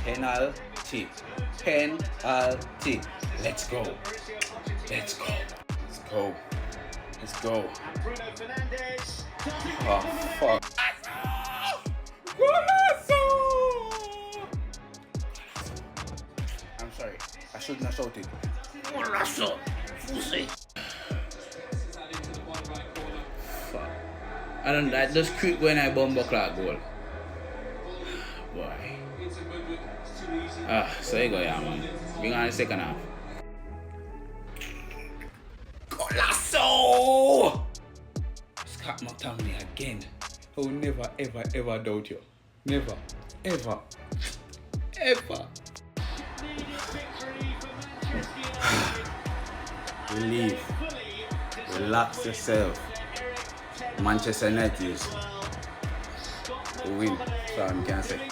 Penalty. Penalty. Let's go. Let's go. Let's go. Let's go. Oh, fuck. I'm sorry. I shouldn't have shouted. Fuck. I don't that just creep when I bumble clock goal. Boy. So you go, yeah, man. Bring on the second half. Golasso! Scott McTominay again. I will never, ever, ever doubt you. Never, ever, ever. Relief. Relax yourself. Manchester United win. So I can say.